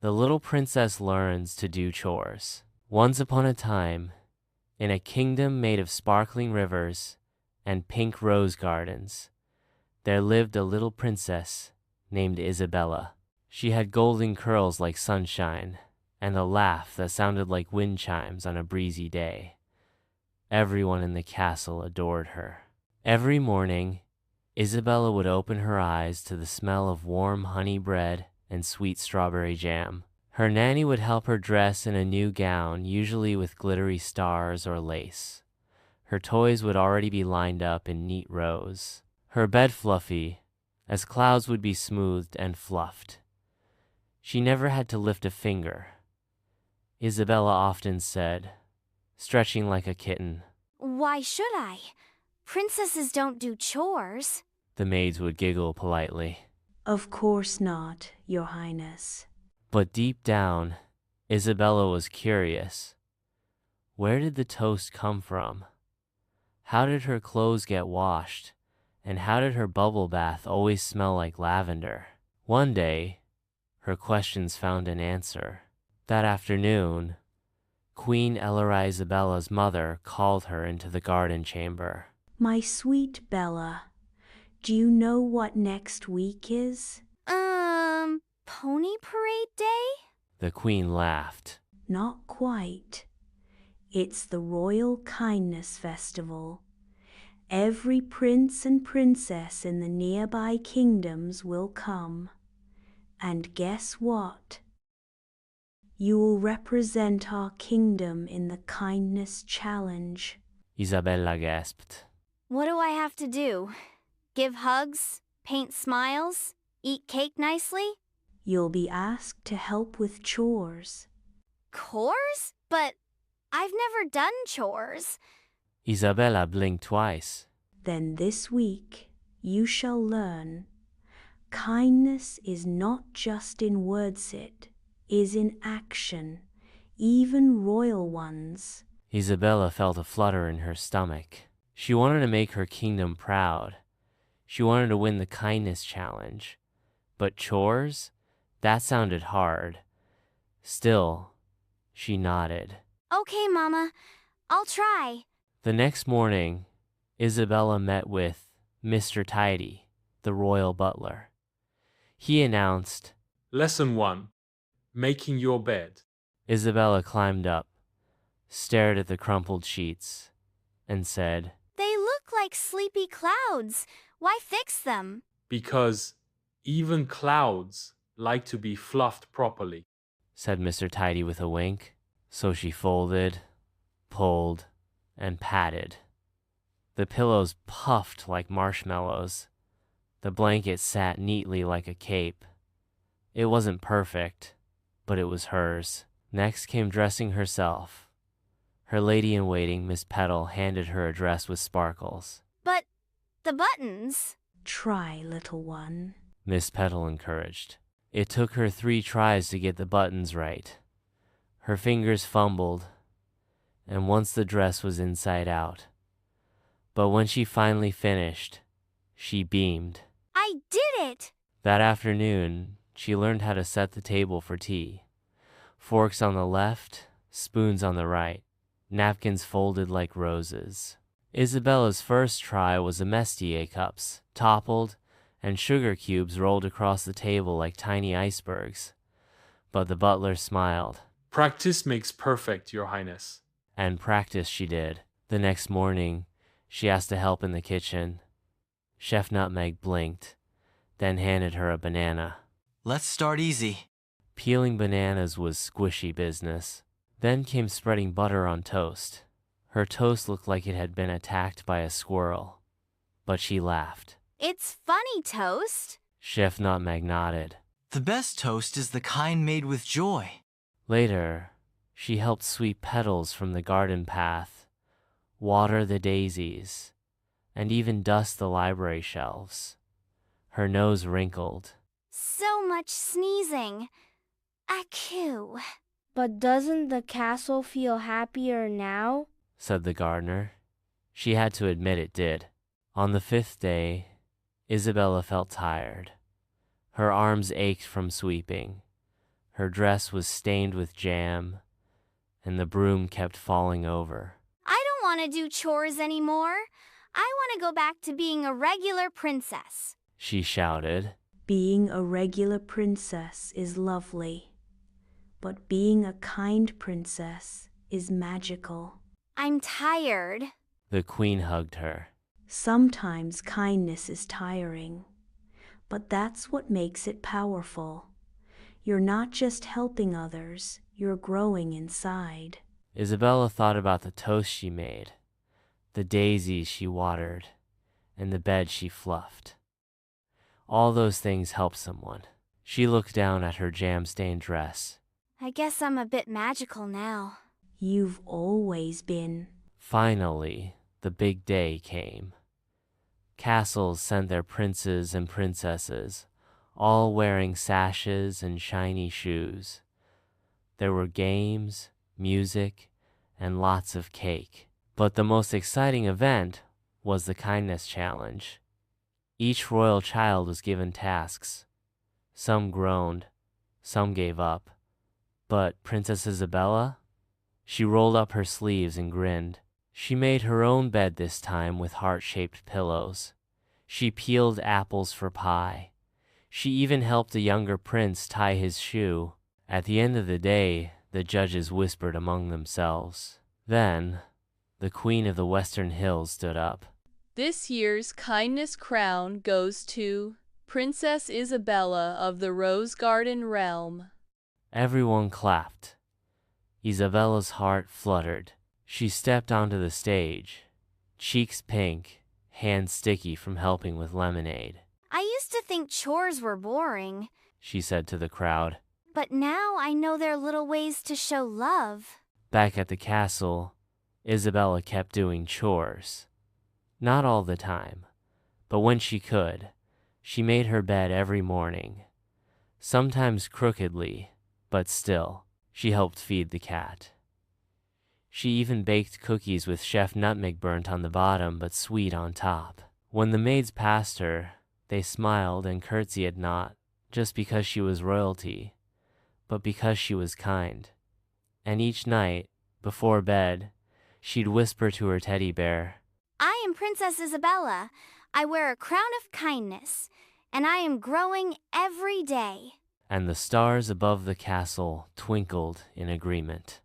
The little princess learns to do chores. Once upon a time, in a kingdom made of sparkling rivers and pink rose gardens, there lived a little princess named Isabella. She had golden curls like sunshine and a laugh that sounded like wind chimes on a breezy day. Everyone in the castle adored her. Every morning, Isabella would open her eyes to the smell of warm honey bread and sweet strawberry jam. Her nanny would help her dress in a new gown, usually with glittery stars or lace. Her toys would already be lined up in neat rows. Her bed fluffy, as clouds would be smoothed and fluffed. She never had to lift a finger, Isabella often said, stretching like a kitten. Why should I? Princesses don't do chores. The maids would giggle politely. Of course not, Your Highness. But deep down, Isabella was curious. Where did the toast come from? How did her clothes get washed? And how did her bubble bath always smell like lavender? One day, her questions found an answer. That afternoon, Queen Elora Isabella's mother called her into the garden chamber. My sweet Bella, do you know what next week is? Pony Parade Day? The queen laughed. Not quite. It's the Royal Kindness Festival. Every prince and princess in the nearby kingdoms will come. And guess what? You will represent our kingdom in the Kindness Challenge. Isabella gasped. What do I have to do? Give hugs? Paint smiles? Eat cake nicely? You'll be asked to help with chores. Chores? But I've never done chores. Isabella blinked twice. Then this week you shall learn. Kindness is not just in words, it is in action, even royal ones. Isabella felt a flutter in her stomach. She wanted to make her kingdom proud. She wanted to win the kindness challenge. But chores? That sounded hard. Still, she nodded. Okay, Mama. I'll try. The next morning, Isabella met with Mr. Tidy, the royal butler. He announced, Lesson 1. Making your bed. Isabella climbed up, stared at the crumpled sheets, and said, They look like sleepy clouds. Why fix them? Because even clouds like to be fluffed properly, said Mr. Tidy with a wink. So she folded, pulled, and patted. The pillows puffed like marshmallows. The blanket sat neatly like a cape. It wasn't perfect, but it was hers. Next came dressing herself. Her lady-in-waiting, Miss Petal, handed her a dress with sparkles. But the buttons? Try, little one, Miss Petal encouraged. It took her 3 tries to get the buttons right. Her fingers fumbled, and once the dress was inside out. But when she finally finished, she beamed. I did it! That afternoon, she learned how to set the table for tea. Forks on the left, spoons on the right, napkins folded like roses. Isabella's first try was a Mestier cups, toppled, and sugar cubes rolled across the table like tiny icebergs. But the butler smiled. Practice makes perfect, Your Highness. And practice she did. The next morning, she asked to help in the kitchen. Chef Nutmeg blinked, then handed her a banana. Let's start easy. Peeling bananas was squishy business. Then came spreading butter on toast. Her toast looked like it had been attacked by a squirrel. But she laughed. It's funny, Toast. Chef Nutmeg nodded. The best toast is the kind made with joy. Later, she helped sweep petals from the garden path, water the daisies, and even dust the library shelves. Her nose wrinkled. So much sneezing. Achoo. But doesn't the castle feel happier now? Said the gardener. She had to admit it did. On the 5th day, Isabella felt tired. Her arms ached from sweeping. Her dress was stained with jam, and the broom kept falling over. I don't want to do chores anymore. I want to go back to being a regular princess. She shouted. Being a regular princess is lovely, but being a kind princess is magical. I'm tired. The queen hugged her. Sometimes kindness is tiring, but that's what makes it powerful. You're not just helping others, you're growing inside. Isabella thought about the toast she made, the daisies she watered, and the bed she fluffed. All those things helped someone. She looked down at her jam-stained dress. I guess I'm a bit magical now. You've always been. Finally, the big day came. Castles sent their princes and princesses, all wearing sashes and shiny shoes. There were games, music, and lots of cake. But the most exciting event was the kindness challenge. Each royal child was given tasks. Some groaned, some gave up. But Princess Isabella? She rolled up her sleeves and grinned. She made her own bed this time with heart-shaped pillows. She peeled apples for pie. She even helped a younger prince tie his shoe. At the end of the day, the judges whispered among themselves. Then, the Queen of the Western Hills stood up. This year's kindness crown goes to Princess Isabella of the Rose Garden Realm. Everyone clapped. Isabella's heart fluttered. She stepped onto the stage, cheeks pink, hands sticky from helping with lemonade. I used to think chores were boring, She said to the crowd. but now I know there are little ways to show love. Back at the castle, Isabella kept doing chores. Not all the time, but when she could, she made her bed every morning. Sometimes crookedly, but still, she helped feed the cat. She even baked cookies with Chef Nutmeg burnt on the bottom but sweet on top. When the maids passed her, they smiled and curtsied not just because she was royalty, but because she was kind. And each night, before bed, she'd whisper to her teddy bear, I am Princess Isabella. I wear a crown of kindness, and I am growing every day. and the stars above the castle twinkled in agreement.